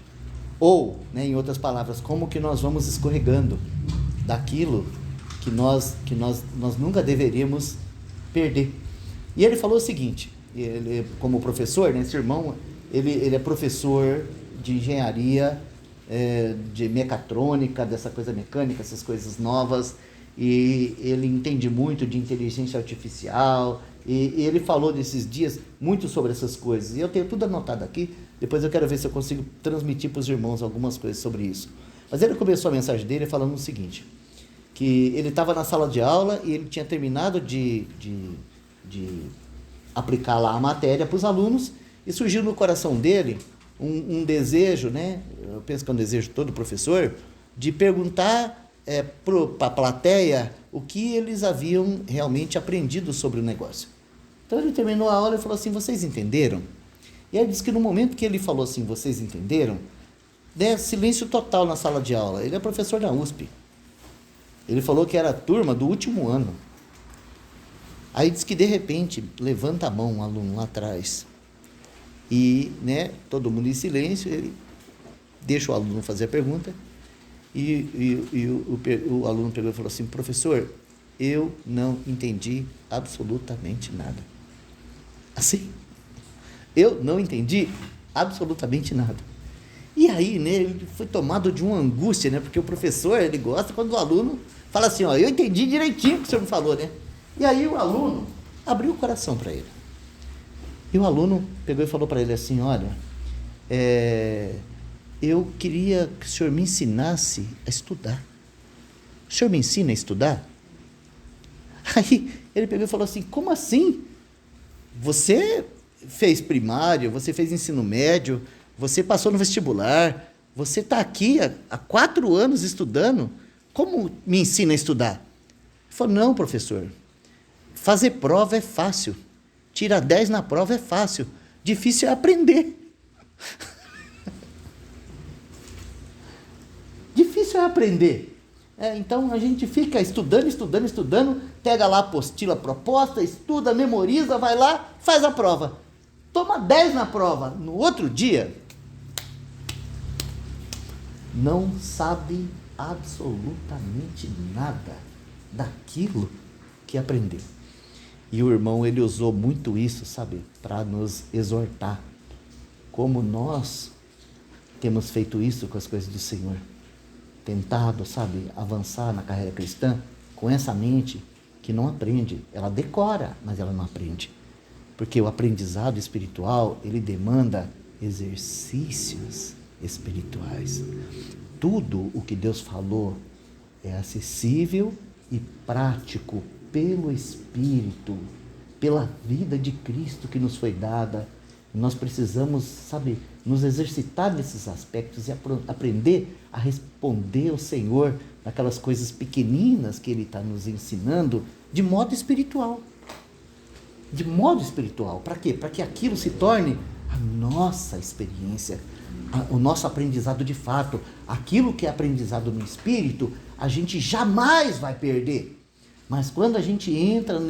Ou, né, em outras palavras, como que nós vamos escorregando daquilo que nós nunca deveríamos perder. E ele falou o seguinte, ele, como professor, né, esse irmão, ele é professor de engenharia, de mecatrônica, dessa coisa mecânica, essas coisas novas, e ele entende muito de inteligência artificial, e ele falou nesses dias muito sobre essas coisas, e eu tenho tudo anotado aqui, depois eu quero ver se eu consigo transmitir para os irmãos algumas coisas sobre isso. Mas ele começou a mensagem dele falando o seguinte, que ele estava na sala de aula e ele tinha terminado de aplicar lá a matéria para os alunos, e surgiu no coração dele um desejo, né? Eu penso que é um desejo de todo professor, de perguntar para a plateia o que eles haviam realmente aprendido sobre o negócio. Então ele terminou a aula e falou assim, vocês entenderam? E aí ele disse que no momento que ele falou assim, vocês entenderam? Né, silêncio total na sala de aula. Ele é professor da USP. Ele falou que era a turma do último ano. Aí diz que de repente levanta a mão um aluno lá atrás. E, né, todo mundo em silêncio, ele deixa o aluno fazer a pergunta. E o aluno pegou e falou assim, professor, eu não entendi absolutamente nada. Assim, eu não entendi absolutamente nada. E aí, né, ele foi tomado de uma angústia, né, porque o professor, ele gosta quando o aluno fala assim, ó, eu entendi direitinho o que o senhor me falou, né. E aí o aluno abriu o coração para ele. E o aluno pegou e falou para ele assim, olha, eu queria que o senhor me ensinasse a estudar. O senhor me ensina a estudar? Aí ele pegou e falou assim, como assim? Você fez primário, você fez ensino médio, você passou no vestibular, você está aqui há 4 anos estudando, como me ensina a estudar? Ele falou, não, professor, fazer prova é fácil, tirar 10 na prova é fácil, difícil é aprender. Difícil é aprender. Então a gente fica estudando, pega lá a apostila proposta, estuda, memoriza, vai lá, faz a prova. Toma 10 na prova. No outro dia, não sabe absolutamente nada daquilo que aprendeu. E o irmão, ele usou muito isso, sabe, para nos exortar. Como nós temos feito isso com as coisas do Senhor. Tentado, sabe, avançar na carreira cristã com essa mente que não aprende. Ela decora, mas ela não aprende. Porque o aprendizado espiritual, ele demanda exercícios espirituais. Tudo o que Deus falou é acessível e prático pelo Espírito, pela vida de Cristo que nos foi dada. Nós precisamos, sabe, nos exercitar nesses aspectos e aprender a responder ao Senhor naquelas coisas pequeninas que Ele está nos ensinando de modo espiritual. De modo espiritual. Para quê? Para que aquilo se torne a nossa experiência, o nosso aprendizado de fato. Aquilo que é aprendizado no Espírito, a gente jamais vai perder. Mas quando a gente entra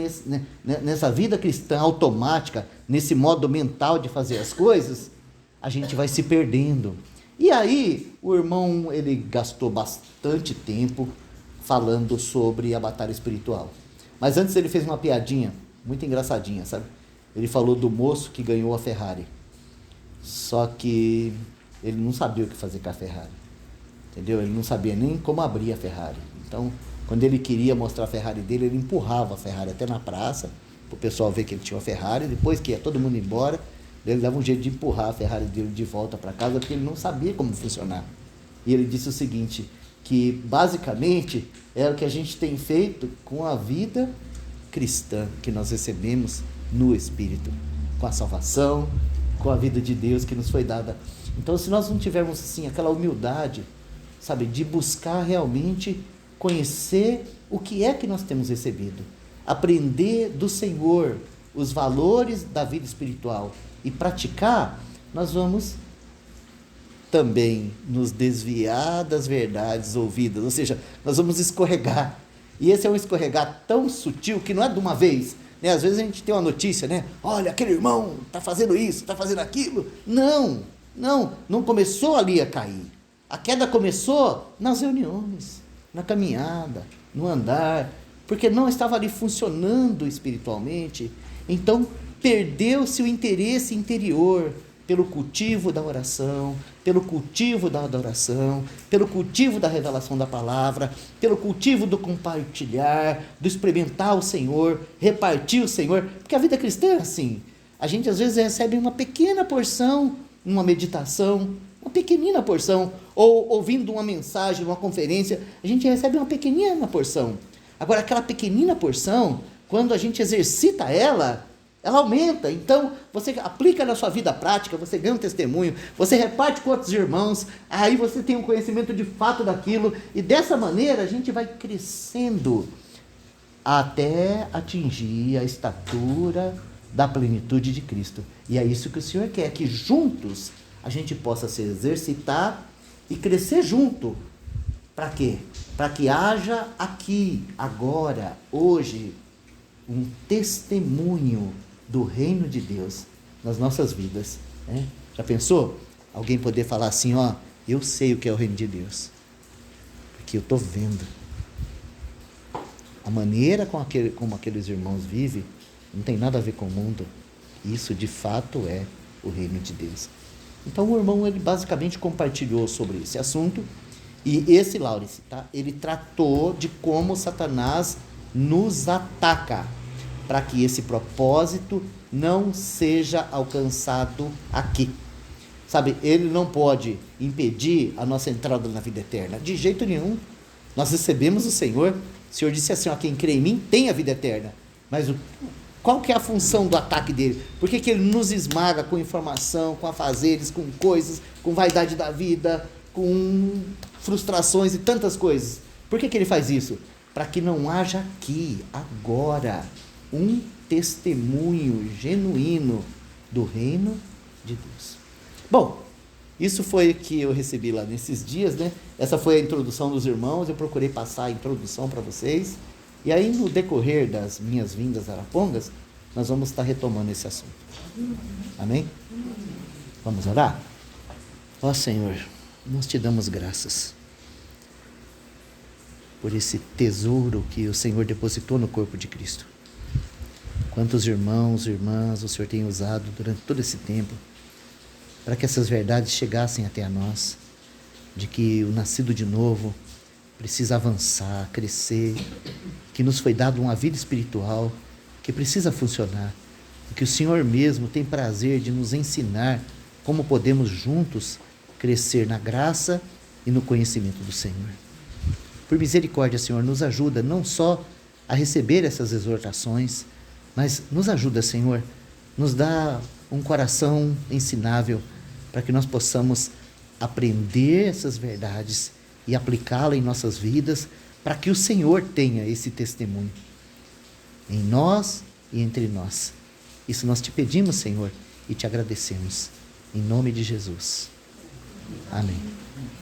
nessa vida cristã automática, nesse modo mental de fazer as coisas, a gente vai se perdendo. E aí, o irmão, ele gastou bastante tempo falando sobre a batalha espiritual. Mas antes ele fez uma piadinha, muito engraçadinha, sabe? Ele falou do moço que ganhou a Ferrari. Só que ele não sabia o que fazer com a Ferrari. Entendeu? Ele não sabia nem como abrir a Ferrari. Então, Quando ele queria mostrar a Ferrari dele, ele empurrava a Ferrari até na praça, para o pessoal ver que ele tinha uma Ferrari. Depois que ia todo mundo embora, ele dava um jeito de empurrar a Ferrari dele de volta para casa, porque ele não sabia como funcionar. E ele disse o seguinte, que basicamente é o que a gente tem feito com a vida cristã que nós recebemos no Espírito, com a salvação, com a vida de Deus que nos foi dada. Então, se nós não tivermos assim aquela humildade, sabe, de buscar realmente conhecer o que é que nós temos recebido, aprender do Senhor os valores da vida espiritual e praticar, nós vamos também nos desviar das verdades ouvidas, ou seja, nós vamos escorregar. E esse é um escorregar tão sutil que não é de uma vez, né? Às vezes a gente tem uma notícia, né? Olha, aquele irmão está fazendo isso, está fazendo aquilo. Não começou ali a cair. A queda começou nas reuniões, na caminhada, no andar, porque não estava ali funcionando espiritualmente. Então, perdeu-se o interesse interior pelo cultivo da oração, pelo cultivo da adoração, pelo cultivo da revelação da palavra, pelo cultivo do compartilhar, do experimentar o Senhor, repartir o Senhor, porque a vida cristã é assim. A gente às vezes recebe uma pequena porção numa meditação, uma pequenina porção, ou ouvindo uma mensagem, uma conferência, a gente recebe uma pequenina porção. Agora, aquela pequenina porção, quando a gente exercita ela aumenta. Então, você aplica na sua vida prática, você ganha um testemunho, você reparte com outros irmãos, aí você tem um conhecimento de fato daquilo, e dessa maneira a gente vai crescendo até atingir a estatura da plenitude de Cristo. E é isso que o Senhor quer, que juntos a gente possa se exercitar e crescer junto. Para quê? Para que haja aqui, agora, hoje, um testemunho do reino de Deus nas nossas vidas, né? Já pensou? Alguém poder falar assim, ó, eu sei o que é o reino de Deus, porque eu estou vendo. A maneira como aqueles irmãos vivem não tem nada a ver com o mundo. Isso de fato é o reino de Deus. Então o irmão, ele basicamente compartilhou sobre esse assunto, e esse Laurence, tá? Ele tratou de como Satanás nos ataca, para que esse propósito não seja alcançado aqui. Sabe, ele não pode impedir a nossa entrada na vida eterna, de jeito nenhum. Nós recebemos o Senhor disse assim, ó, quem crê em mim tem a vida eterna. Mas qual que é a função do ataque dele? Por que ele nos esmaga com informação, com afazeres, com coisas, com vaidade da vida, com frustrações e tantas coisas? Por que ele faz isso? Para que não haja aqui, agora, um testemunho genuíno do reino de Deus. Bom, isso foi o que eu recebi lá nesses dias, né? Essa foi a introdução dos irmãos, eu procurei passar a introdução para vocês, e aí no decorrer das minhas vindas a Arapongas, nós vamos estar retomando esse assunto. Amém? Vamos orar? Ó Senhor, nós te damos graças por esse tesouro que o Senhor depositou no corpo de Cristo. Quantos irmãos e irmãs o Senhor tem usado durante todo esse tempo para que essas verdades chegassem até a nós, de que o nascido de novo precisa avançar, crescer, que nos foi dado uma vida espiritual que precisa funcionar, e que o Senhor mesmo tem prazer de nos ensinar como podemos juntos crescer na graça e no conhecimento do Senhor. Por misericórdia, Senhor, nos ajuda não só a receber essas exortações, mas nos ajuda, Senhor, nos dá um coração ensinável para que nós possamos aprender essas verdades e aplicá-las em nossas vidas, para que o Senhor tenha esse testemunho em nós e entre nós. Isso nós te pedimos, Senhor, e te agradecemos. Em nome de Jesus. Amém.